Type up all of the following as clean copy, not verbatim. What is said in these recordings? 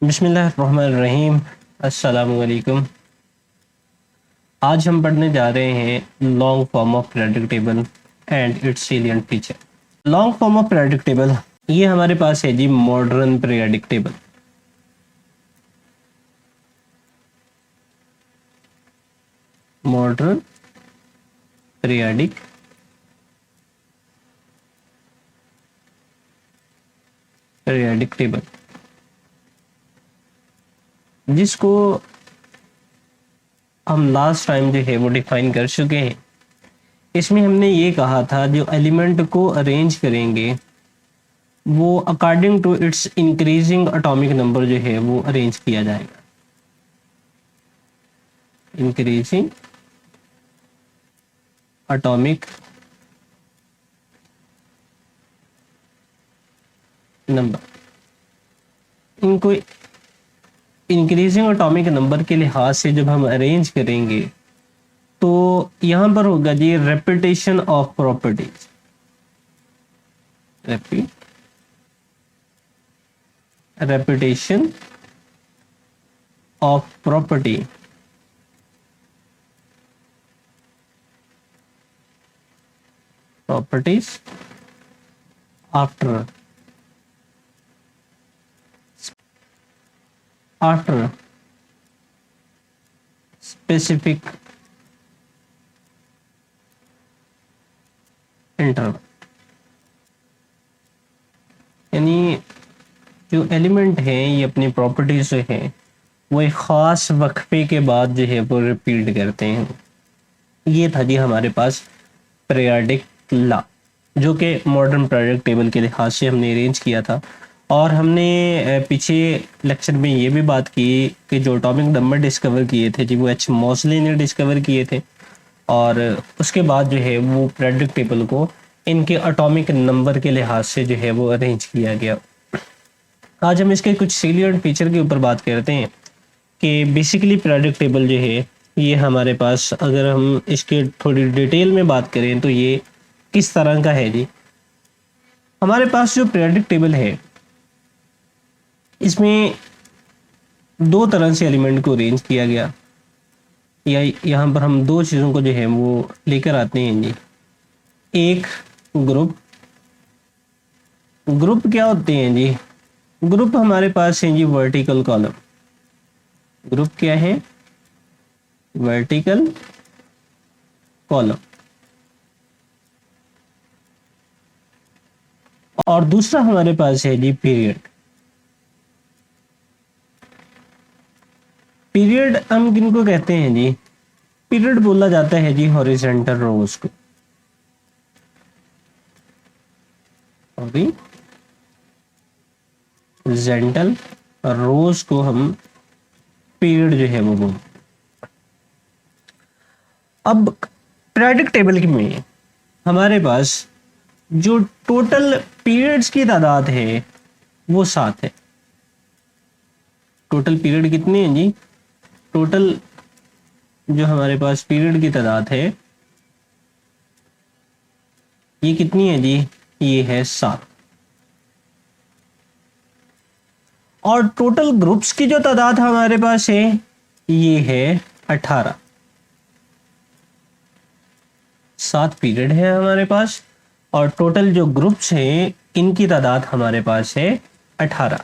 बिस्मिल्लाहिर्रहमानिर्रहीम। अस्सलामुअलैकुम। आज हम पढ़ने जा रहे हैं long form of periodic table and its salient feature. Long form of periodic table ये हमारे पास है जी modern periodic table. Modern periodic table जिसको हम लास्ट टाइम जो है वो डिफाइन कर चुके हैं। इसमें हमने ये कहा था जो एलिमेंट को अरेंज करेंगे वो according to its increasing atomic number जो है वो अरेंज किया जाएगा। इंक्रीजिंग एटॉमिक नंबर, इनको इंक्रीजिंग एटॉमिक नंबर के लिहाज से जब हम अरेंज करेंगे तो यहां पर होगा जी repetition of properties. Repetition of properties after specific interval, यानी जो एलिमेंट है ये अपनी प्रॉपर्टीज जो है वो एक ख़ास वक्फे के बाद जो है वो रिपीट करते हैं। ये था जी हमारे पास पीरियोडिक लॉ जो कि मॉडर्न पीरियोडिक टेबल के लिहाज से हमने अरेंज किया था। और हमने पीछे लेक्चर में ये भी बात की कि जो एटॉमिक नंबर डिस्कवर किए थे जी वो एच मॉसले ने डिस्कवर किए थे और उसके बाद जो है वो पीरियोडिक टेबल को इनके एटॉमिक नंबर के लिहाज से जो है वो अरेंज किया गया। आज हम इसके कुछ सेलिएंट फीचर के ऊपर बात करते हैं कि बेसिकली पीरियोडिक टेबल जो है ये हमारे पास, अगर हम इसके थोड़ी डिटेल में बात करें तो ये किस तरह का है जी। हमारे पास जो पीरियोडिक टेबल है इसमें दो तरह से एलिमेंट को अरेंज किया गया, या यहाँ पर हम दो चीज़ों को जो है वो लेकर आते हैं जी। एक ग्रुप क्या होते हैं जी? ग्रुप हमारे पास है जी वर्टिकल कॉलम। ग्रुप क्या है? Vertical column. और दूसरा हमारे पास है जी पीरियड। पीरियड हम किनको कहते हैं जी? पीरियड बोला जाता है जी हॉरिजॉन्टल रोज को। हॉरिजॉन्टल रोज को हम पीरियड जो है वो बोलते हैं। अब पीरियोडिक टेबल में हमारे पास जो टोटल पीरियड्स की तादाद है वो 7 है। टोटल पीरियड कितने हैं जी? टोटल जो हमारे पास पीरियड की तादाद है ये कितनी है जी? ये है 7। और टोटल ग्रुप्स की जो तादाद हमारे पास है ये है 18। 7 पीरियड है हमारे पास और टोटल जो ग्रुप्स हैं इनकी तादाद हमारे पास है 18।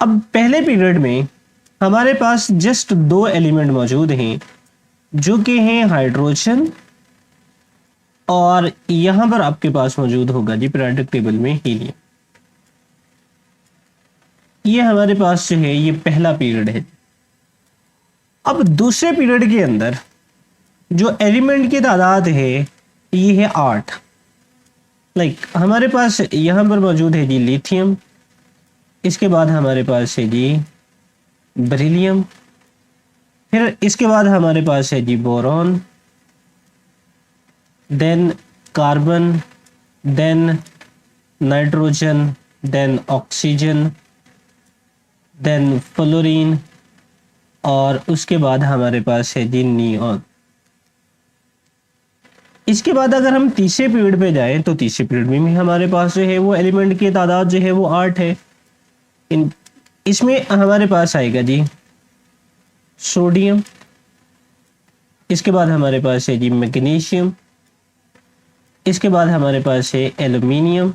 अब पहले पीरियड में हमारे पास जस्ट 2 एलिमेंट मौजूद हैं जो कि हैं हाइड्रोजन, और यहां पर आपके पास मौजूद होगा जी पीरियोडिक टेबल में हीलियम। ये हमारे पास जो है ये पहला पीरियड है। अब दूसरे पीरियड के अंदर जो एलिमेंट की तादाद है ये है 8। हमारे पास यहां पर मौजूद है जी लिथियम, इसके बाद हमारे पास है जी बेरिलियम, फिर इसके बाद हमारे पास है जी boron, then carbon, then nitrogen, then oxygen, then fluorine, और उसके बाद हमारे पास है जी नियॉन। इसके बाद अगर हम तीसरे पीरियड पे जाएं तो तीसरे पीरियड में भी हमारे पास जो है वो एलिमेंट की तादाद जो है वो 8 है। इन इसमें हमारे पास आएगा जी सोडियम, इसके बाद हमारे पास है जी मैग्नीशियम, इसके बाद हमारे पास है एल्युमिनियम,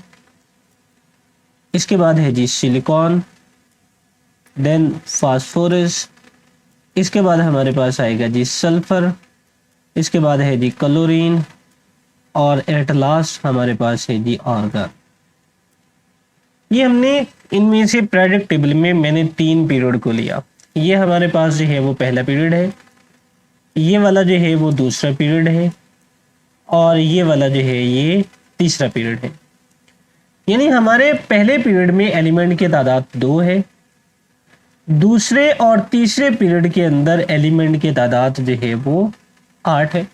इसके बाद है जी सिलिकॉन, देन फास्फोरस, इसके बाद हमारे पास आएगा जी सल्फर, इसके बाद है जी क्लोरीन, और एट लास्ट हमारे पास है जी आर्गन। ये हमने इनमें से पीरियोडिक टेबल में मैंने 3 पीरियड को लिया। ये हमारे पास जो है वो पहला पीरियड है, ये वाला जो है वो दूसरा पीरियड है, और ये वाला जो है ये तीसरा पीरियड है। यानी हमारे पहले पीरियड में एलिमेंट की तादाद 2 है, दूसरे और तीसरे पीरियड के अंदर एलिमेंट की तादाद जो है वो 8 है।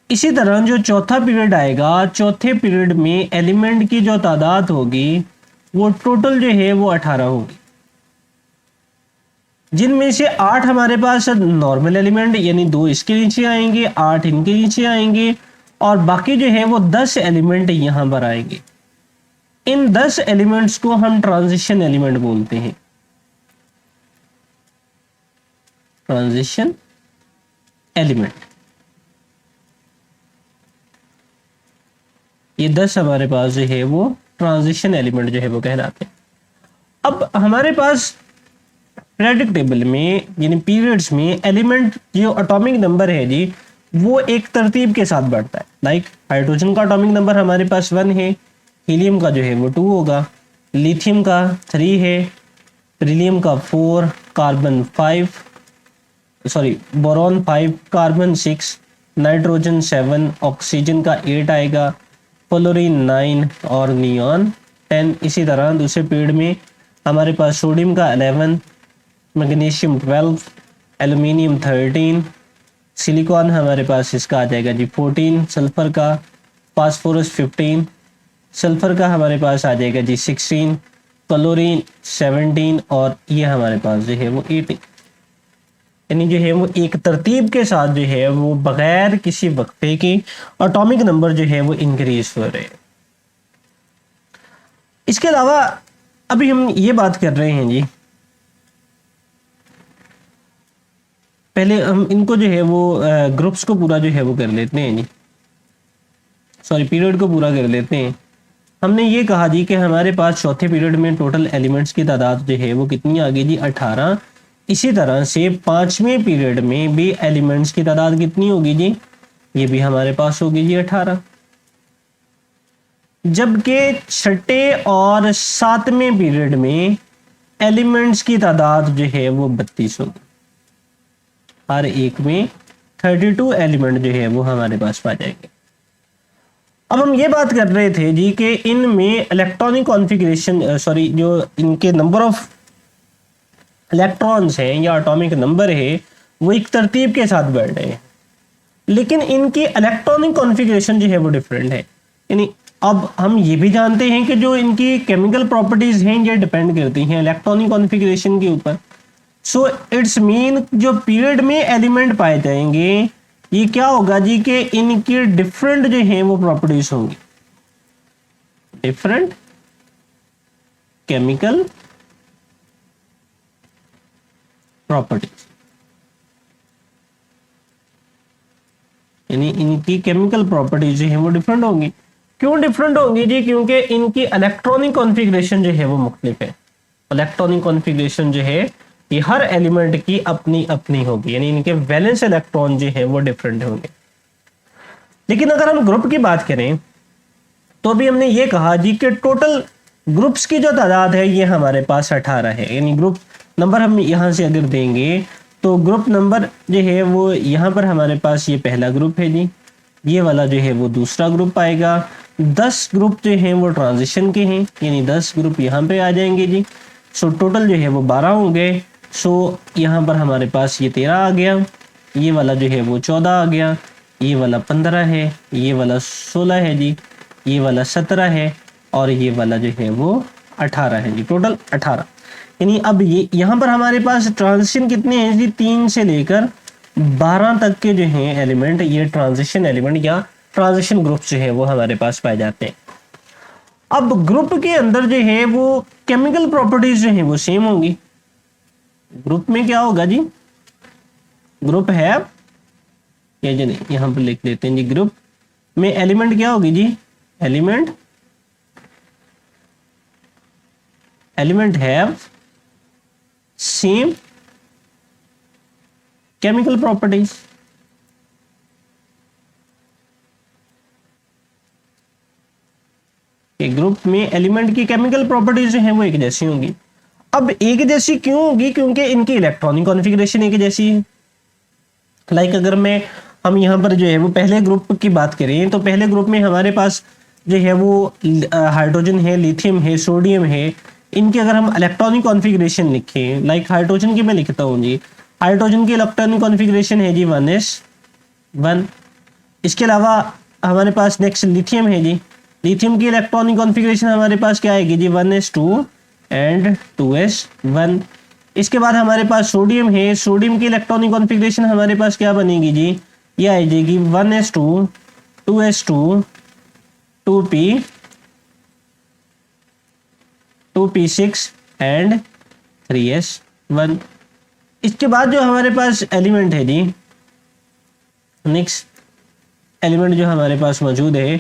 इसी तरह जो चौथा पीरियड आएगा, चौथे पीरियड में एलिमेंट की जो तादाद होगी वो टोटल जो है वो 18 होगी, जिनमें से 8 हमारे पास नॉर्मल एलिमेंट यानी 2 इसके नीचे आएंगे, 8 इनके नीचे आएंगे, और बाकी जो है वो 10 एलिमेंट यहां पर आएंगे। इन 10 एलिमेंट्स को हम ट्रांजिशन एलिमेंट बोलते हैं। ट्रांजिशन एलिमेंट, ये 10 हमारे पास जो है वो ट्रांजिशन एलिमेंट जो है वो कहलाते हैं। अब हमारे पास पीरियोडिक टेबल में यानी पीरियड्स में एलिमेंट जो एटॉमिक नंबर है जी वो एक तरतीब के साथ बढ़ता है। लाइक हाइड्रोजन का एटॉमिक नंबर हमारे पास 1 है, हीलियम का जो है वो 2 होगा, लिथियम का 3 है, बेरिलियम का 4, carbon 5, sorry boron 5, carbon 6, nitrogen 7, oxygen का 8 आएगा, फ्लोरीन 9 और नियॉन 10। इसी तरह दूसरे पीरियड में हमारे पास सोडियम का 11, मैग्नीशियम 12, एल्युमिनियम 13, सिलिकॉन हमारे पास इसका आ जाएगा जी 14, सल्फर का, फास्फोरस 15, सल्फर का हमारे पास आ जाएगा जी 16, क्लोरीन 17, और ये हमारे पास जो है वो 18। यानी जो है वो एक तरतीब के साथ जो है वो बगैर किसी वक्फे के एटॉमिक नंबर जो है वो इंक्रीज हो रहे हैं। इसके अलावा अभी हम ये बात कर रहे हैं जी, पहले हम इनको जो है वो ग्रुप्स को पूरा जो है वो कर लेते हैं जी, सॉरी पीरियड को पूरा कर लेते हैं। हमने ये कहा जी कि हमारे पास चौथे पीरियड में टोटल एलिमेंट्स की तादाद जो है वो कितनी आ गई जी 18। इसी तरह से 5वें पीरियड में भी एलिमेंट्स की तादाद कितनी होगी जी, ये भी हमारे पास होगी जी 18। जबकि छठे और 7वें पीरियड में एलिमेंट्स की तादाद जो है वो 32 होगी। हर एक में 32 एलिमेंट जो है वो हमारे पास पा जाएंगे। अब हम ये बात कर रहे थे जी कि इनमें इलेक्ट्रॉनिक कॉन्फ़िगरेशन सॉरी जो इनके नंबर ऑफ इलेक्ट्रॉन्स हैं या एटॉमिक नंबर है वो एक तरतीब के साथ बढ़ रहे हैं, लेकिन इनकी इलेक्ट्रॉनिक कॉन्फ़िगरेशन जो है वो डिफरेंट है। यानी अब हम ये भी जानते हैं कि जो इनकी केमिकल प्रॉपर्टीज हैं ये डिपेंड करती हैं इलेक्ट्रॉनिक कॉन्फ़िगरेशन के ऊपर। सो इट्स मीन जो पीरियड में एलिमेंट पाए जाएंगे ये क्या होगा जी कि इनकी डिफरेंट जो है वो प्रॉपर्टीज होंगी, डिफरेंट केमिकल प्रॉपर्टीज। यानी इनकी केमिकल प्रॉपर्टीज जो है वो डिफरेंट होंगी। क्यों डिफरेंट होंगी जी, क्योंकि इनकी इलेक्ट्रॉनिक कॉन्फ़िगरेशन जो है वो मुख्तलिफ है। इलेक्ट्रॉनिक कॉन्फ़िगरेशन जो है ये हर एलिमेंट की अपनी अपनी होगी, यानी इनके वैलेंस इलेक्ट्रॉन जो है वो डिफरेंट होंगे। लेकिन अगर हम ग्रुप की बात करें तो भी हमने ये कहा जी कि टोटल ग्रुप्स की जो तादाद है ये हमारे पास 18 है। यानी ग्रुप नंबर हम यहाँ से अगर देंगे तो ग्रुप नंबर जो है वो यहाँ पर हमारे पास ये पहला ग्रुप है जी, ये वाला जो है वो दूसरा ग्रुप आएगा। 10 ग्रुप जो हैं वो ट्रांजिशन के हैं, यानी 10 ग्रुप यहाँ पे आ जाएंगे जी। सो टोटल जो है वो 12 होंगे। सो यहाँ पर हमारे पास ये 13 आ गया, ये वाला जो है वो 14 आ गया, ये वाला 15 है, ये वाला 16 है जी, ये वाला 17 है, और ये वाला जो है वो 18 है जी। टोटल 18। यानी अब ये यहाँ पर हमारे पास ट्रांजिशन कितने हैं जी, 3 से लेकर 12 तक के जो हैं एलिमेंट ये ट्रांजिशन एलिमेंट या ट्रांजिशन ग्रुप्स जो है वो हमारे पास पाए जाते हैं। अब ग्रुप के अंदर जो है वो केमिकल प्रॉपर्टीज जो है वो सेम होंगी। ग्रुप में क्या होगा जी, ग्रुप है या जी नहीं, यहां पर लिख देते हैं जी, ग्रुप में एलिमेंट क्या होगी जी, element have same chemical properties. Group में एलिमेंट की केमिकल प्रॉपर्टीज जो है वो एक जैसी होंगी। अब एक जैसी क्यों होगी, क्योंकि इनकी इलेक्ट्रॉनिक कॉन्फ़िगरेशन एक जैसी है। लाइक अगर हम यहाँ पर जो है वो पहले ग्रुप की बात करें तो पहले ग्रुप में हमारे पास जो है वो हाइड्रोजन है, लिथियम है, सोडियम है। इनकी अगर हम इलेक्ट्रॉनिक कॉन्फ़िगरेशन लिखें, लाइक हाइड्रोजन की मैं लिखता हूँ जी, हाइड्रोजन की इलेक्ट्रॉनिक कॉन्फ़िगरेशन है जी 1s1। इसके अलावा हमारे पास नेक्स्ट लिथियम है जी, लिथियम की इलेक्ट्रॉनिक कॉन्फ़िगरेशन हमारे पास क्या आएगी जी 1s2 एंड 2s1। इसके बाद हमारे पास सोडियम है, सोडियम की इलेक्ट्रॉनिक कॉन्फ़िगरेशन हमारे पास क्या बनेगी जी, ये आ जाएगी 1s2 2s2 2p 2p6 and 3s1। इसके बाद जो हमारे पास एलिमेंट है जी, नेक्स्ट एलिमेंट जो हमारे पास मौजूद है,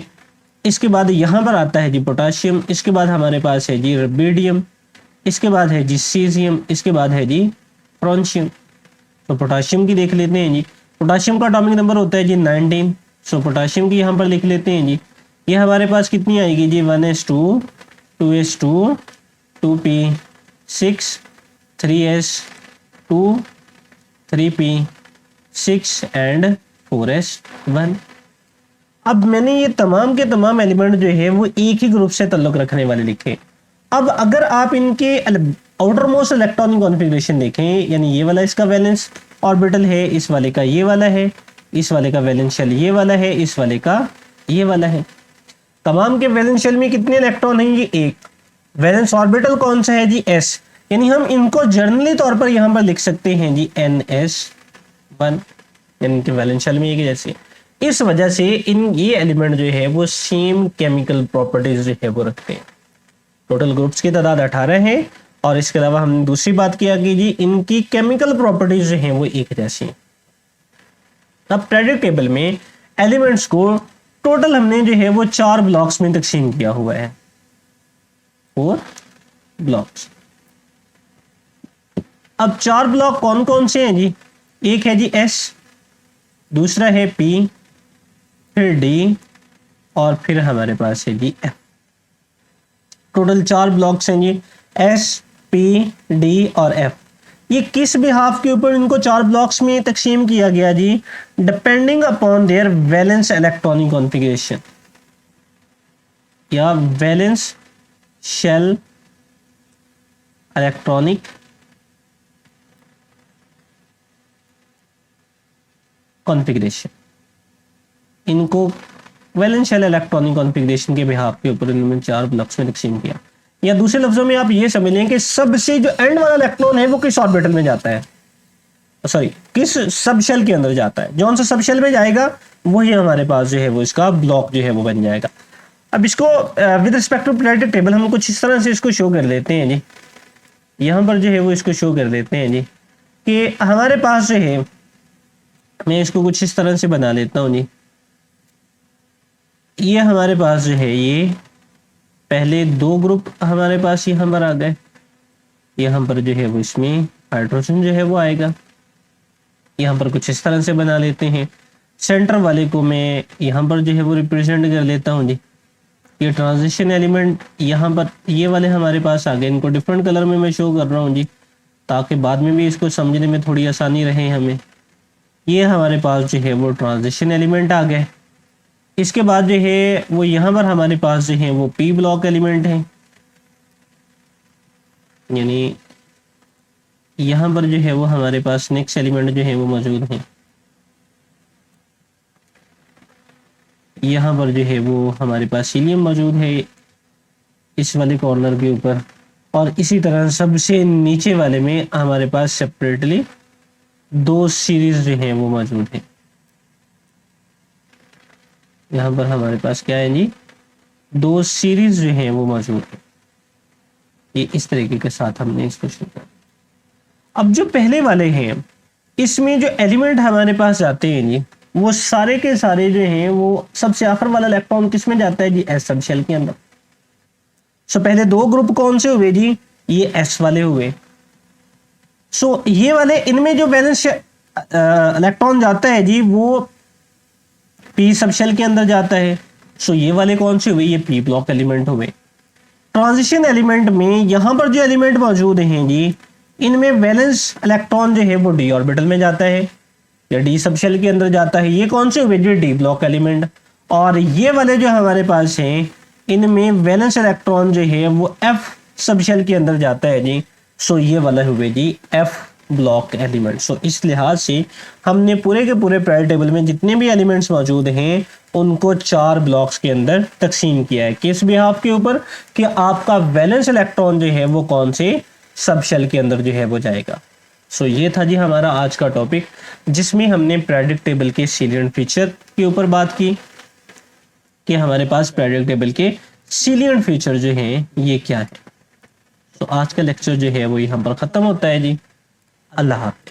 इसके बाद यहाँ पर आता है जी पोटाशियम, इसके बाद हमारे पास है जी रुबिडियम, इसके बाद है जी सीजियम, इसके बाद है जी फ्रांशियम। तो पोटाशियम की देख लेते हैं जी, पोटाशियम का एटॉमिक नंबर होता है जी 19। सो पोटाशियम की यहाँ पर लिख लेते हैं जी, ये हमारे पास कितनी आएगी जी 1s2 2s2 2p6 3s2 3p6 and 4s1। अब मैंने ये तमाम के तमाम एलिमेंट जो है वो एक ही ग्रुप से ताल्लुक रखने वाले लिखे। अब अगर आप इनके आउटर मोस्ट इलेक्ट्रॉनिक कॉन्फ़िगरेशन देखें, यानी ये वाला इसका वैलेंस ऑर्बिटल है, इस वाले का ये वाला है, इस वाले का वैलेंस शेल ये वाला है, इस वाले का ये वाला है। तमाम के वैलेंस शेल में कितने इलेक्ट्रॉन हैं जी, एक। वैलेंस ऑर्बिटल कौन सा है जी, s, यानी हम इनको जर्नली तौर पर यहाँ पर लिख सकते हैं जी ns1, यानी इनके वैलेंस शेल में एक जैसे। इस वजह से ये एलिमेंट जो है वो सेम केमिकल प्रॉपर्टीज जो है वो रखते हैं। टोटल ग्रुप्स की तादाद 18 है और इसके अलावा हमने दूसरी बात किया कि जी इनकी केमिकल प्रॉपर्टीज जो हैं वो एक जैसी हैं। अब पीरियोडिक टेबल में एलिमेंट्स को टोटल हमने जो है वो 4 ब्लॉक्स में तकसीम किया हुआ है, 4 ब्लॉक्स। अब 4 ब्लॉक कौन कौन से हैं जी, एक है जी S, दूसरा है P, फिर D और फिर हमारे पास है जी F। टोटल 4 ब्लॉक्स हैं जी S, P, D और F। ये किस बिहाफ के ऊपर इनको 4 ब्लॉक्स में तकसीम किया गया जी, depending upon their valence electronic configuration या वैलेंस शेल इलेक्ट्रॉनिक कॉन्फ़िगरेशन। इनको वैलेंस शेल इलेक्ट्रॉनिक कॉन्फ़िगरेशन के बिहाफ के ऊपर इन्होंने 4 ब्लॉक्स में तकसीम किया। या दूसरे लफ्जों में आप ये समझ लें कि सबसे जो एंड वाला इलेक्ट्रॉन है वो किस ऑर्बिटल में जाता है, सॉरी किस सब शेल के अंदर जाता है। जौन सा सब शेल में जाएगा वही हमारे पास जो है वो इसका ब्लॉक जो है वो बन जाएगा। अब इसको with respect to periodic table हम कुछ इस तरह से इसको शो कर लेते हैं जी, यहाँ पर जो है वो इसको शो कर देते हैं जी कि हमारे पास जो है, मैं इसको कुछ इस तरह से बना लेता हूँ जी। ये हमारे पास जो है ये पहले 2 ग्रुप हमारे पास यहाँ पर आ गए, यहाँ पर जो है वो इसमें हाइड्रोजन जो है वो आएगा। यहाँ पर कुछ इस तरह से बना लेते हैं। सेंटर वाले को मैं यहाँ पर जो है वो रिप्रेजेंट कर लेता हूँ जी। ये ट्रांजिशन एलिमेंट यहाँ पर ये वाले हमारे पास आ गए, इनको डिफरेंट कलर में मैं शो कर रहा हूँ जी ताकि बाद में भी इसको समझने में थोड़ी आसानी रहे हमें। ये हमारे पास जो है वो ट्रांजिशन एलिमेंट आ गए। इसके बाद जो है वो यहाँ पर हमारे पास जो है वो पी ब्लॉक एलिमेंट है, यानी यहाँ पर जो है वो हमारे पास नेक्स्ट एलिमेंट जो है वो मौजूद है। यहाँ पर जो है वो हमारे पास हीलियम मौजूद है इस वाले कॉर्नर के ऊपर, और इसी तरह सबसे नीचे वाले में हमारे पास सेपरेटली 2 सीरीज जो हैं वो मौजूद है। यहाँ पर हमारे पास क्या है जी, दो सीरीज जो है वो मौजूद है। ये इस तरीके के साथ हमने इसको शुरू किया। अब जो पहले वाले हैं इसमें जो एलिमेंट हमारे पास जाते हैं जी, वो सारे के सारे जो हैं वो सबसे आखिर वाला इलेक्ट्रॉन किस में जाता है जी, एस सब शेल के अंदर। सो पहले दो ग्रुप कौन से हुए जी, ये एस वाले हुए। सो ये वाले इनमें जो बैलेंस इलेक्ट्रॉन जाता है जी वो पी सब शेल के अंदर जाता है। सो ये वाले कौन से हुए, ये पी ब्लॉक एलिमेंट हुए। ट्रांजिशन एलिमेंट में यहां पर जो एलिमेंट मौजूद हैं जी, इनमें वैलेंस इलेक्ट्रॉन जो है वो डी ऑर्बिटल में जाता है या डी सब शेल के अंदर जाता है। ये कौन से हुए जी, डी ब्लॉक एलिमेंट। और ये वाले जो हमारे पास हैं इनमें वैलेंस इलेक्ट्रॉन जो है वो एफ सब शेल के अंदर जाता है जी। सो ये वाला हुए जी एफ ब्लॉक एलिमेंट। सो इस लिहाज से हमने पूरे के पूरे पीरियोडिक टेबल में जितने भी एलिमेंट्स मौजूद हैं उनको 4 ब्लॉक्स के अंदर तकसीम किया है। किस बिहाफ के ऊपर, कि आपका वैलेंस इलेक्ट्रॉन जो है वो कौन से सब शेल के अंदर जो है वो जाएगा। सो ये था जी हमारा आज का टॉपिक, जिसमें हमने पीरियोडिक टेबल के सीलिएंट फीचर के ऊपर बात की कि हमारे पास पीरियोडिक टेबल के सीलिएंट फीचर जो हैं ये क्या है। तो आज का लेक्चर जो है वो यहाँ पर ख़त्म होता है जी। अल्लाह हाफ़िज़।